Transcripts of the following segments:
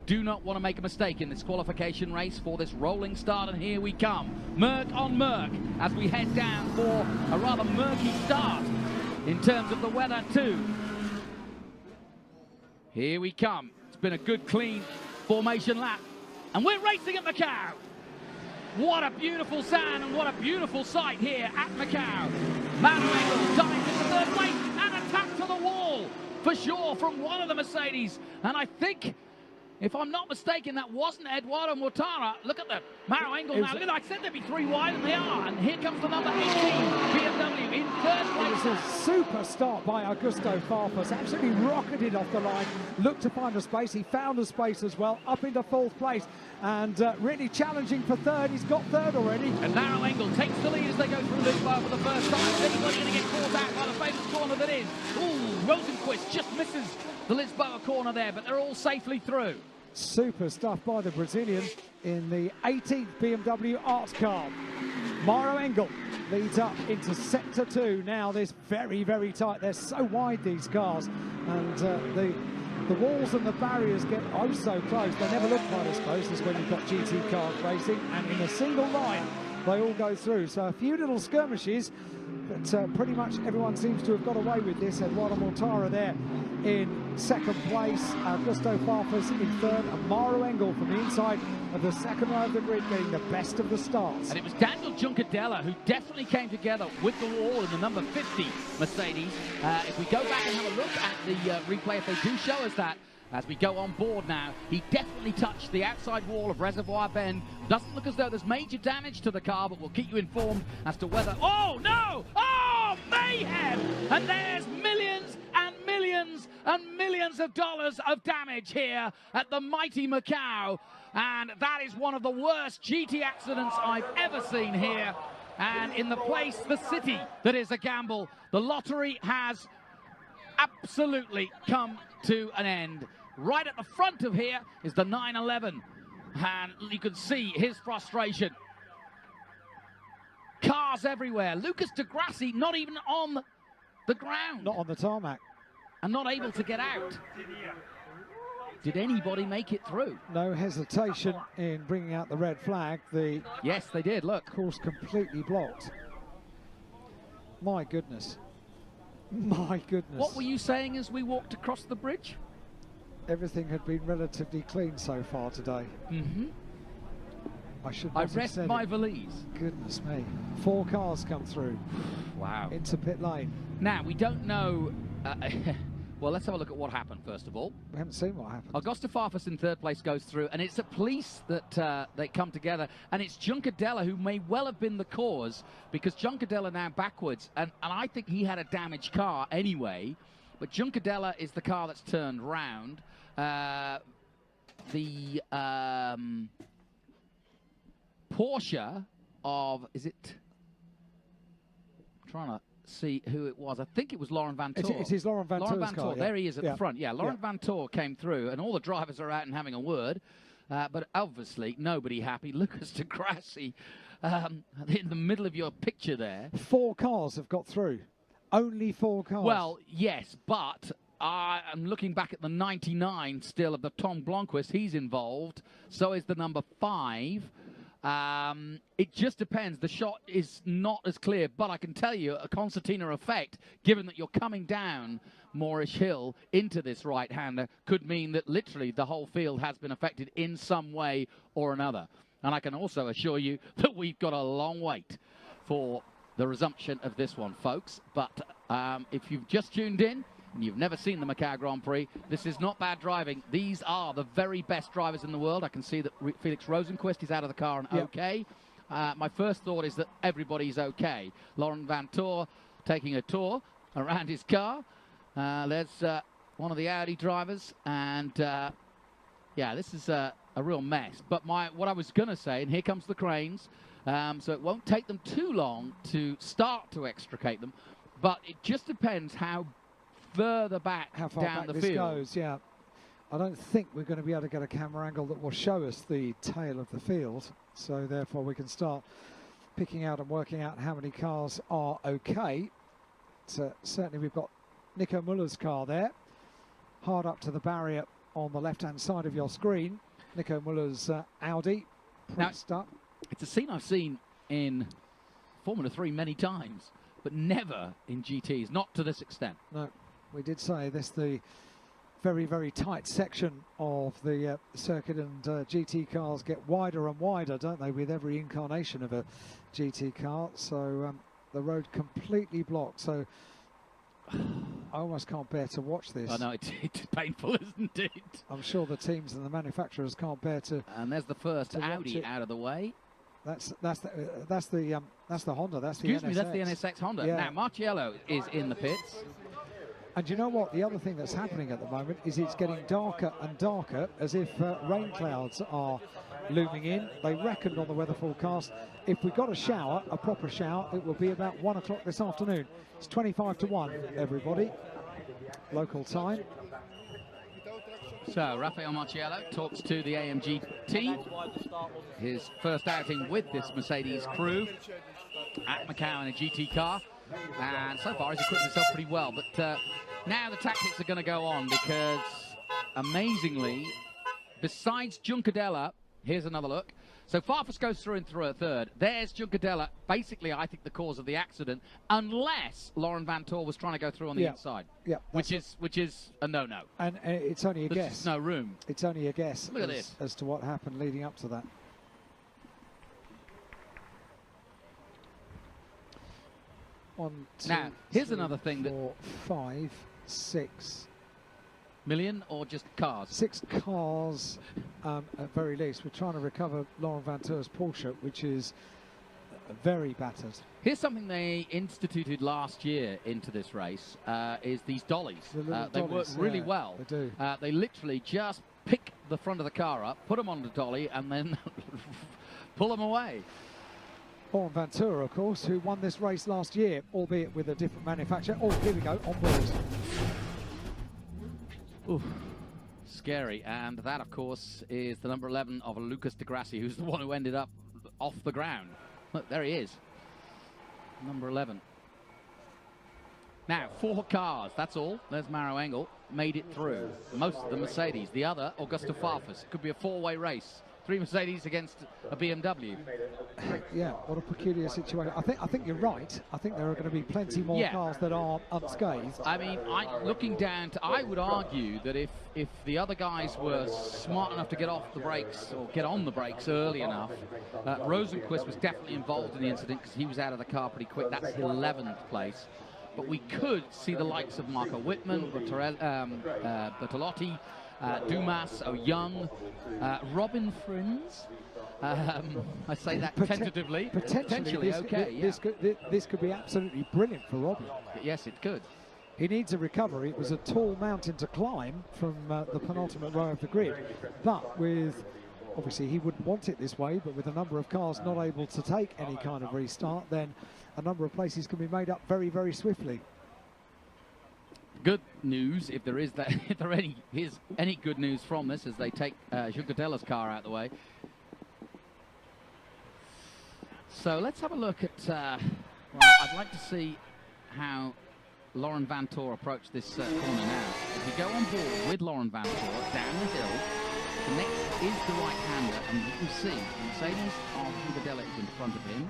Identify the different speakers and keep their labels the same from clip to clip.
Speaker 1: Do not want to make a mistake in this qualification race for this rolling start, and here we come. Merc on Merc as we head down for a rather murky start in terms of the weather too. Here we come. It's been a good, clean formation lap, and we're racing at Macau. What a beautiful sound and what a beautiful sight here at Macau. Manuel dives into third place and attack to the wall for sure from one of the Mercedes, and I think, if I'm not mistaken, that wasn't Eduardo Mortara. Look at the Maro Engel now. Look at that. I said there'd be three wide, and they are. And here comes the number 18 BMW in third place.
Speaker 2: It's a super start by Augusto Farfus. Absolutely rocketed off the line. Looked to find a space. He found a space as well. Up into fourth place. And really challenging for third. He's got third already.
Speaker 1: And Maro Engel takes the lead as they go through Lisboa for the first time. Is anybody going to get caught out by the famous corner that is? Ooh, Rosenquist just misses the Lisboa corner there, but they're all safely through.
Speaker 2: Super stuff by the Brazilian in the 18th BMW Art car. Maro Engel leads up into sector 2. Now this very, very tight. They're so wide, these cars, and the walls and the barriers get oh so close. They never look quite as close as when you've got GT cars racing, and in a single line they all go through. So a few little skirmishes, but pretty much everyone seems to have got away with this. Eduardo Mortara there in second place, Augusto Farfus in third, and Maro Engel from the inside of the second row of the grid getting the best of the starts.
Speaker 1: And it was Daniel Juncadella who definitely came together with the wall in the number 50 Mercedes. If we go back and have a look at the replay, if they do show us that, as we go on board now, he definitely touched the outside wall of Reservoir Bend. Doesn't look as though there's major damage to the car, but we'll keep you informed as to whether... Oh, no! Oh, mayhem! And there's millions and millions and millions of dollars of damage here at the mighty Macau. And that is one of the worst GT accidents I've ever seen here. And in the place, the city that is a gamble, the lottery has absolutely come to an end. Right at the front of here is the 911, and you can see his frustration. Cars everywhere. Lucas de Grassi not even on the ground.
Speaker 2: Not on the tarmac.
Speaker 1: And not able to get out. Did anybody make it through?
Speaker 2: No hesitation in bringing out the red flag.
Speaker 1: Yes, they did, look.
Speaker 2: Course completely blocked. My goodness. My goodness.
Speaker 1: What were you saying as we walked across the bridge?
Speaker 2: Everything had been relatively clean so far today.
Speaker 1: Mm-hmm.
Speaker 2: I
Speaker 1: rest my valise.
Speaker 2: Goodness me. 4 cars come through.
Speaker 1: Wow.
Speaker 2: Into pit lane.
Speaker 1: Now, we don't know... well, let's have a look at what happened, first of all.
Speaker 2: We haven't seen what happened.
Speaker 1: Augusto Farfus in third place goes through, and it's the police that they come together, and it's Juncadella who may well have been the cause, because Juncadella now backwards, and I think he had a damaged car anyway, but Juncadella is the car that's turned round. The Porsche of, is it? I'm trying to see who it was. I think it was Laurent Vantour.
Speaker 2: It is Laurent Vantour's car.
Speaker 1: There he is at the front. Yeah, Laurent Vantour came through, and all the drivers are out and having a word. But obviously, nobody happy. Lucas de Grassi in the middle of your picture there.
Speaker 2: 4 cars have got through. Only 4 cars.
Speaker 1: Well, yes, but I'm looking back at the 99 still of the Tom Blomqvist. He's involved. So is the number 5. It just depends. The shot is not as clear, but I can tell you a concertina effect, given that you're coming down Moorish Hill into this right-hander, could mean that literally the whole field has been affected in some way or another. And I can also assure you that we've got a long wait for the resumption of this one, folks. But if you've just tuned in and you've never seen the Macau Grand Prix, this is not bad driving. These are the very best drivers in the world. I can see that Felix Rosenquist is out of the car and okay. My first thought is that everybody's okay. Laurent Vantour taking a tour around his car. There's one of the Audi drivers, and yeah, this is a real mess. But what I was going to say, and here comes the cranes, so it won't take them too long to start to extricate them, but it just depends how further back
Speaker 2: how far
Speaker 1: down
Speaker 2: back
Speaker 1: the
Speaker 2: this
Speaker 1: field
Speaker 2: goes. Yeah, I don't think we're going to be able to get a camera angle that will show us the tail of the field, so therefore we can start picking out and working out how many cars are okay. So certainly we've got Nico Muller's car there, hard up to the barrier on the left-hand side of your screen. Nico Muller's Audi pressed up.
Speaker 1: It's a scene I've seen in Formula 3 many times, but never in GTs, not to this extent.
Speaker 2: No, we did say this the very, very tight section of the circuit, and GT cars get wider and wider, don't they, with every incarnation of a GT car. So the road completely blocked. So I almost can't bear to watch this.
Speaker 1: I know, it's painful, isn't it?
Speaker 2: I'm sure the teams and the manufacturers can't bear to.
Speaker 1: And there's the first Audi out of the way.
Speaker 2: That's the Honda. That's the
Speaker 1: Excuse
Speaker 2: NSX.
Speaker 1: me, that's the NSX Honda.
Speaker 2: Yeah.
Speaker 1: Now Marciello is in the pits.
Speaker 2: And you know what? The other thing that's happening at the moment is it's getting darker and darker, as if rain clouds are looming in. They reckoned on the weather forecast, if we got a shower, a proper shower, it will be about 1 o'clock this afternoon. It's 25 to 1, everybody. Local time.
Speaker 1: So Rafael Marciello talks to the AMG team. His first outing with this Mercedes crew at Macau in a GT car. And so far he's equipped himself pretty well. But now the tactics are going to go on, because amazingly, besides Juncadella, here's another look. So Farfus goes through a third. There's Juncadella, basically, I think, the cause of the accident, unless Laurent Vantor was trying to go through on the inside.
Speaker 2: Yeah,
Speaker 1: which is a no-no.
Speaker 2: And it's only a guess.
Speaker 1: There's no room.
Speaker 2: It's only a guess.
Speaker 1: Look at this.
Speaker 2: As to what happened leading up to that. One, two,
Speaker 1: now, here's
Speaker 2: three,
Speaker 1: another thing
Speaker 2: 4, 5, 6
Speaker 1: million, or just cars?
Speaker 2: 6 cars at very least. We're trying to recover Laurent Vantor's Porsche, which is very battered.
Speaker 1: Here's something they instituted last year into this race, is these dollies. They work really well.
Speaker 2: They do.
Speaker 1: They literally just pick the front of the car up, put them on the dolly, and then pull them away.
Speaker 2: Laurent Vantor, of course, who won this race last year, albeit with a different manufacturer. Oh, here we go, on board.
Speaker 1: Oof. Scary. And that, of course, is the number 11 of Lucas Di Grassi, who's the one who ended up off the ground. Look, there he is. Number 11. Now, 4 cars, that's all. There's Maro Engel, made it through. Most of the Mercedes. The other, Augusto Farfus. It could be a 4-way race. 3 Mercedes against a BMW.
Speaker 2: Yeah, what a peculiar situation. I think you're right. I think there are going to be plenty more cars that are unscathed.
Speaker 1: I mean, looking down to, I would argue that if the other guys were smart enough to get off the brakes or get on the brakes early enough, Rosenquist was definitely involved in the incident because he was out of the car pretty quick. That's 11th place. But we could see the likes of Marco Wittmann, Bertolotti, Dumas, Young, Robin Frins. I say that tentatively.
Speaker 2: Potentially,
Speaker 1: okay.
Speaker 2: This could be absolutely brilliant for Robin.
Speaker 1: Yes, it could.
Speaker 2: He needs a recovery. It was a tall mountain to climb from the penultimate row of the grid. But with, obviously, he wouldn't want it this way, but with a number of cars not able to take any kind of restart, then a number of places can be made up very, very swiftly.
Speaker 1: Good news, if there is that, if there is any good news from this, as they take Juncadela's car out of the way. So let's have a look at. Well, I'd like to see how Laurent Vantor approached this corner now. If you go on board with Laurent Vantor down the hill, the next is the right-hander, and you can see Mercedes of Juncadella is in front of him.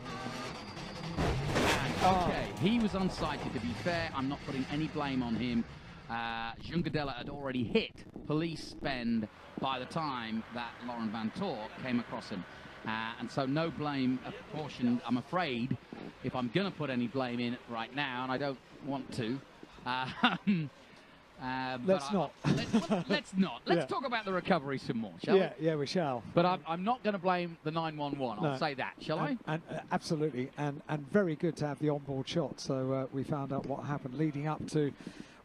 Speaker 1: Okay, he was unsighted, to be fair. I'm not putting any blame on him. Juncadella had already hit police bend by the time that Laurent Vantor came across him. And so no blame apportioned, I'm afraid, if I'm going to put any blame in right now, and I don't want to.
Speaker 2: Let's not.
Speaker 1: Let's not. Let's talk about the recovery some more, shall we?
Speaker 2: Yeah, we shall.
Speaker 1: But I'm not going to blame the 911. I'll say that, shall I?
Speaker 2: And absolutely, and very good to have the onboard shot. So we found out what happened leading up to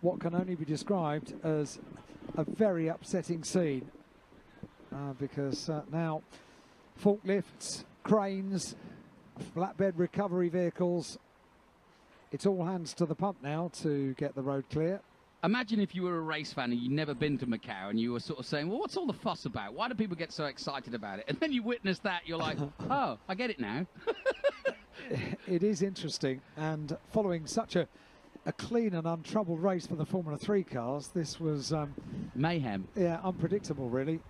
Speaker 2: what can only be described as a very upsetting scene, because now forklifts, cranes, flatbed recovery vehicles, it's all hands to the pump now to get the road clear.
Speaker 1: Imagine if you were a race fan and you'd never been to Macau and you were sort of saying, well, what's all the fuss about? Why do people get so excited about it? And then you witness that, you're like, oh, I get it now.
Speaker 2: It is interesting, and following such a a clean and untroubled race for the Formula 3 cars. This was
Speaker 1: mayhem.
Speaker 2: Yeah, unpredictable, really.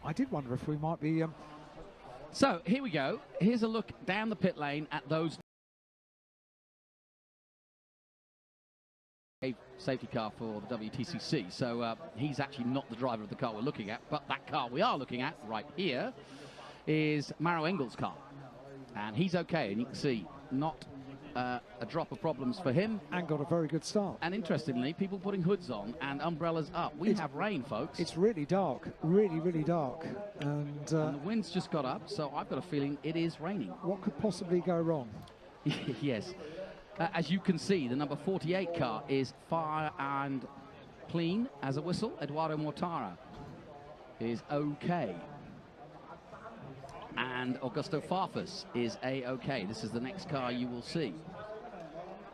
Speaker 2: I did wonder if we might be.
Speaker 1: So here we go. Here's a look down the pit lane at those. A safety car for the WTCC. So he's actually not the driver of the car we're looking at, but that car we are looking at right here is Maro Engel's car, and he's okay. And you can see not a drop of problems for him.
Speaker 2: And got a very good start.
Speaker 1: And interestingly, people putting hoods on and umbrellas up. We have rain, folks.
Speaker 2: It's really dark, really, really dark. And
Speaker 1: the wind's just got up, so I've got a feeling it is raining.
Speaker 2: What could possibly go wrong?
Speaker 1: Yes. As you can see, the number 48 car is fire and clean as a whistle. Eduardo Mortara is okay. And Augusto Farfus is A-OK. This is the next car you will see.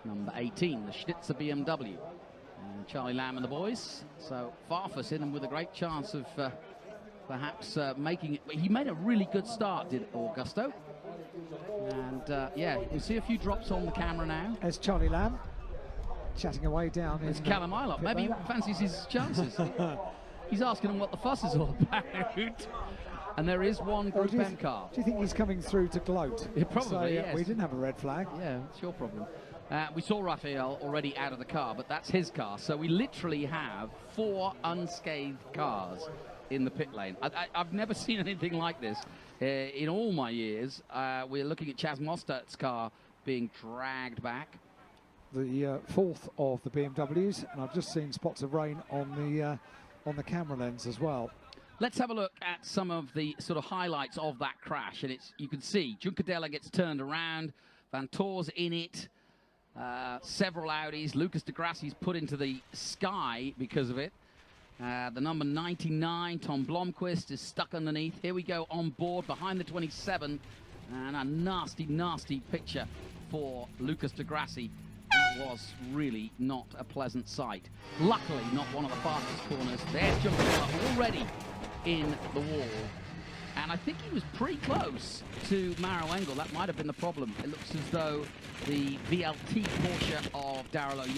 Speaker 1: Number 18, the Schnitzer BMW. And Charlie Lamb and the boys. So Farfus in and with a great chance of perhaps making it. He made a really good start, did Augusto. And yeah, you see a few drops on the camera now.
Speaker 2: There's Charlie Lamb chatting away down.
Speaker 1: It's Callum Ilott. Maybe he fancies his chances. He's asking him what the fuss is all about. And there is one Group M car.
Speaker 2: Do you think he's coming through to gloat?
Speaker 1: Yeah, probably,
Speaker 2: so,
Speaker 1: yes.
Speaker 2: We didn't have a red flag.
Speaker 1: Yeah, it's your problem. We saw Raphael already out of the car, but that's his car. So we literally have 4 unscathed cars in the pit lane. I've never seen anything like this in all my years. We're looking at Chaz Mostert's car being dragged back.
Speaker 2: The 4th of the BMWs, and I've just seen spots of rain on the camera lens as well.
Speaker 1: Let's have a look at some of the sort of highlights of that crash. And you can see Juncadella gets turned around, Vantoor's in it, several Audis, Lucas de Grassi's put into the sky because of it. The number 99, Tom Blomqvist, is stuck underneath. Here we go on board behind the 27, and a nasty, nasty picture for Lucas de Grassi. That was really not a pleasant sight. Luckily, not one of the fastest corners. There's Juncadella already in the wall, and I think he was pretty close to Maro Engel. That might have been the problem. It looks as though the VLT Porsche of Daryl O'Young